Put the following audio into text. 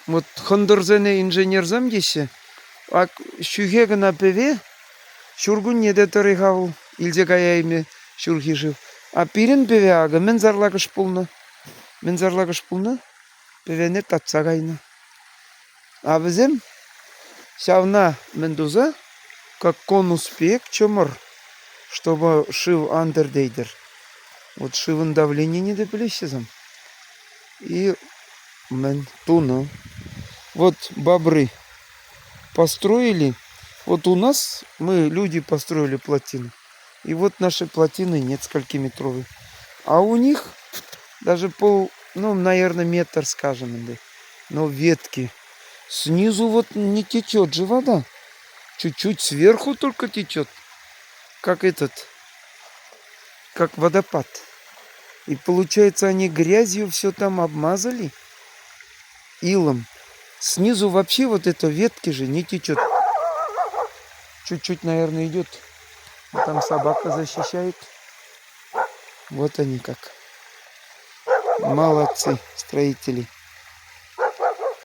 Вот хондорзене инженерзам десе, ак шюге гына певе, шургун неде торыгавыл, илзе каяйме шургижив. А пирен певе ага, мен зарлагыш пулна. Мен зарлагыш пулна, певене татса кайна. А бізем сявна мендуза, как конус пек чомор, чтобы шив андердейдер. Вот шивын давление не доплещезам. И мен туна. Вот бобры построили. Вот у нас мы, люди, построили плотины. И вот наши плотины несколькиметровые. А у них даже наверное, метр, скажем, да. Но ветки. Снизу вот не течет же вода. Чуть-чуть сверху только течет. Как как водопад. И получается, они грязью все там обмазали. Илом. Снизу вообще вот эта ветки же не течет. Чуть-чуть, наверное, идет. Там собака защищает. Вот они как. Молодцы, строители.